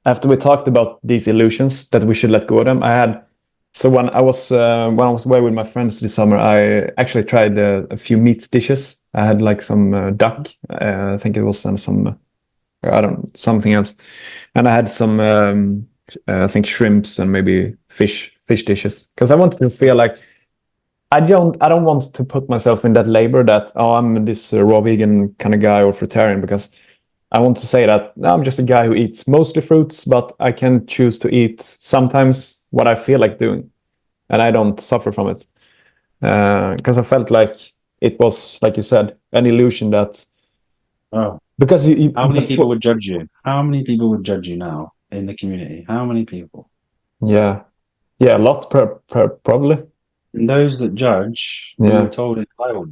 after we talked about these illusions that we should let go of them, so when I was away with my friends this summer, I actually tried a few meat dishes. I had like some duck, I think it was, and some something else, and I had some I think shrimps and maybe fish dishes, because I wanted to feel like I don't want to put myself in that labor that, oh, I'm this raw vegan kind of guy or fruitarian, because I want to say that no, I'm just a guy who eats mostly fruits, but I can choose to eat sometimes what I feel like doing, and I don't suffer from it. Because I felt like it was, like you said, an illusion that Oh, because how many people would judge you? How many people would judge you now in the community? How many people? yeah, yeah, lots probably, And those that judge, we were yeah, told in the Bible,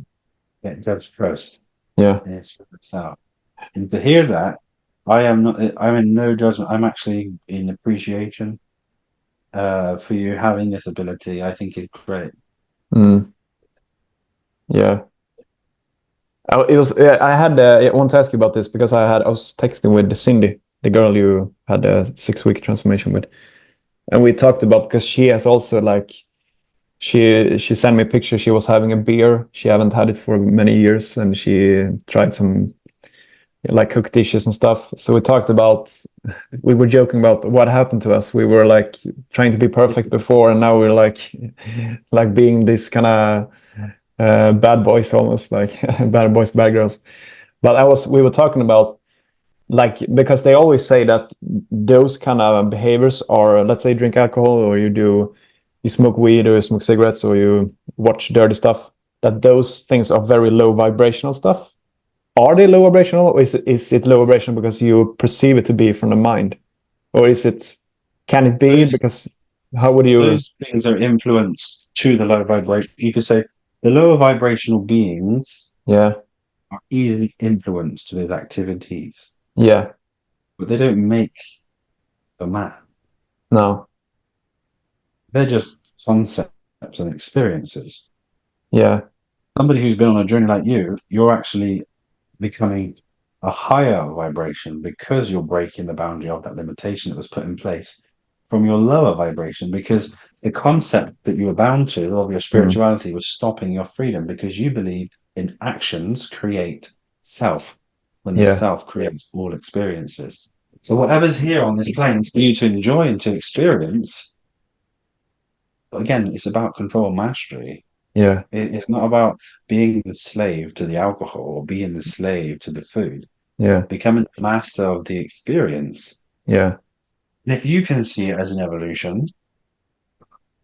get judged first, yeah, and it's out. And to hear that, I am not. I'm in no judgment. I'm actually in appreciation for you having this ability. I think it's great. mm, yeah. It was. I had. I want to ask you about this because I was texting with Cindy, the girl you had a 6-week transformation with, and we talked about, because she has also like she sent me a picture. She was having a beer. She haven't had it for many years, and she tried some like cooked dishes and stuff. So we talked about. We were joking about what happened to us. We were like trying to be perfect before, and now we're like being this kind of bad boys, almost like bad boys, bad girls. But we were talking about, like, because they always say that those kind of behaviors are, let's say, drink alcohol, or you smoke weed, or you smoke cigarettes, or you watch dirty stuff, that those things are very low vibrational stuff. Are they low vibrational, or is it low vibrational because you perceive it to be from the mind? Or can it be Those because, how would you, those things are influenced to the low vibration. You could say the lower vibrational beings yeah, are easily influenced to those activities, yeah, but they don't make the man. no, They're just concepts and experiences. yeah, Somebody who's been on a journey like you, you're actually becoming a higher vibration because you're breaking the boundary of that limitation that was put in place from your lower vibration, because the concept that you were bound to of your mm, spirituality was stopping your freedom because you believe in actions create self when the yeah, self creates all experiences. So whatever's here on this plane for you to enjoy and to experience, again, it's about control mastery. yeah, It's not about being the slave to the alcohol or being the slave to the food. yeah, Becoming the master of the experience. yeah. And if you can see it as an evolution,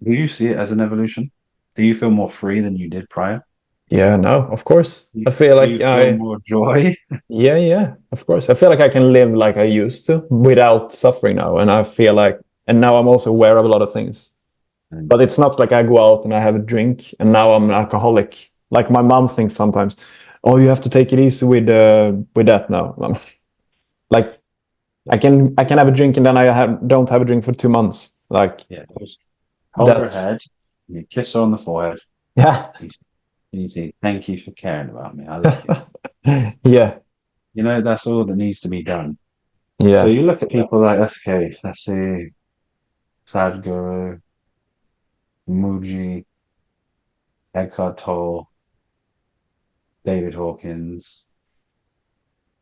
do you see it as an evolution? Do you feel more free than you did prior? Yeah, no, of course. Do I feel do like you feel more joy? yeah, yeah, of course. I feel like I can live like I used to without suffering now. And I feel like, and now I'm also aware of a lot of things. Mm. But it's not like I go out and I have a drink and now I'm an alcoholic. Like my mom thinks sometimes, oh, you have to take it easy with that now. Like I can have a drink and then don't have a drink for 2 months. Like Yeah, just hold her that's head, you kiss her on the forehead, yeah. you, you say, thank you for caring about me. I love you. Yeah, That's all that needs to be done. So yeah, you look at people like, okay, let's see, Sadhguru, Muji, Eckhart Tolle, David Hawkins,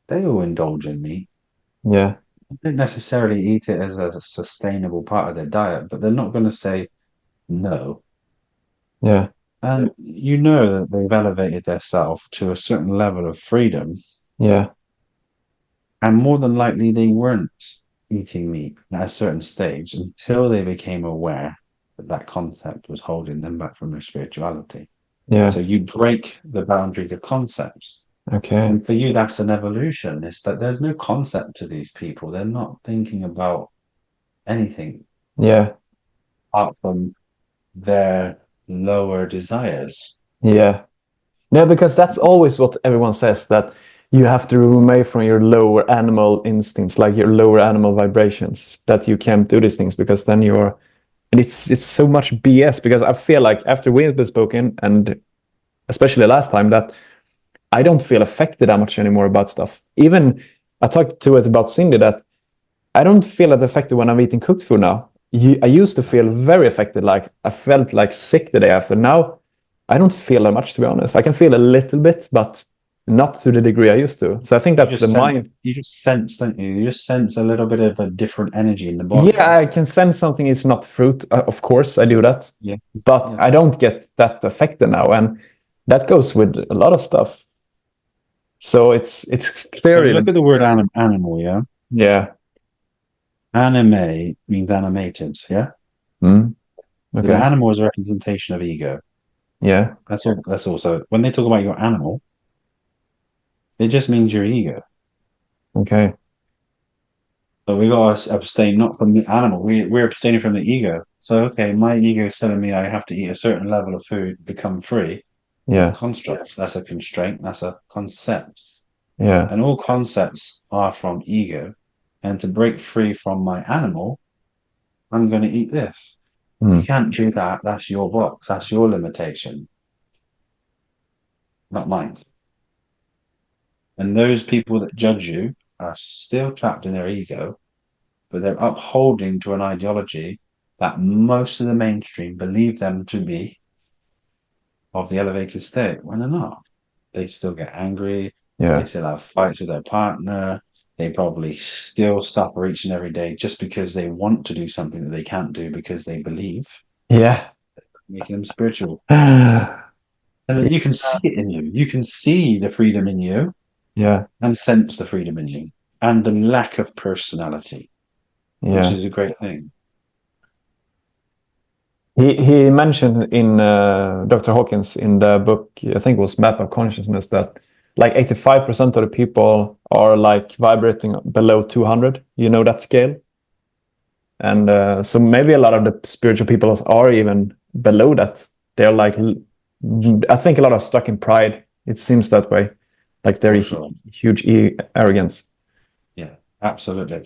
they all indulge in meat. yeah, They don't necessarily eat it as a sustainable part of their diet, but they're not going to say no. yeah, And you know that they've elevated their self to a certain level of freedom, yeah, and more than likely they weren't eating meat at a certain stage until they became aware that that concept was holding them back from their spirituality. yeah. So you break the boundaries of concepts. Okay. And for you, that's an evolution. It's that there's no concept to these people. They're not thinking about anything Yeah, apart from their lower desires. yeah. Yeah, because that's always what everyone says, that you have to remove from your lower animal instincts, like your lower animal vibrations, that you can't do these things because then and it's so much BS, because I feel like after we've been spoken, and especially last time, that I don't feel affected that much anymore about stuff. Even I talked to it about Cindy, that I don't feel that affected when I'm eating cooked food now. I used to feel very affected, like I felt like sick the day after. Now I don't feel that much, to be honest. I can feel a little bit, but not to the degree I used to. So I think You that's the just sense, mind. you just sense, don't you? You just sense a little bit of a different energy in the body. Yeah, I can sense something is not fruit. Of course, I do that, Yeah, but yeah. I don't get that affected now, and that goes with a lot of stuff. So it's So look clearly, at the word animal, yeah? yeah. Anime means animated, yeah? Mm, So the okay. animal is a representation of ego. Yeah. That's all. That's also when they talk about your animal, it just means your ego. Okay. So we got to abstain not from the animal. We're abstaining from the ego. So okay, my ego is telling me I have to eat a certain level of food to become free. Yeah. Construct. That's a constraint. That's a concept. Yeah. And all concepts are from ego. And to break free from my animal, I'm going to eat this. You Mm, can't do that. That's your box. That's your limitation, not mine. And those people that judge you are still trapped in their ego, but they're upholding to an ideology that most of the mainstream believe them to be of the elevated state when they're not. They still get angry. They yeah. still have fights with their partner. They probably still suffer each and every day just because they want to do something that they can't do because they believe, Yeah. making them spiritual. Yeah. And then you can see it in you. You can see the freedom in you Yeah. and sense the freedom in you and the lack of personality, which Yeah. is a great thing. He mentioned in Dr. Hawkins in the book, I think it was Map of Consciousness, that like 85% of the people are like vibrating below 200. You know that scale? And so maybe a lot of the spiritual people are even below that. They're like, I think a lot of stuck in pride. It seems that way. Like they're For sure. huge arrogance. Yeah, absolutely.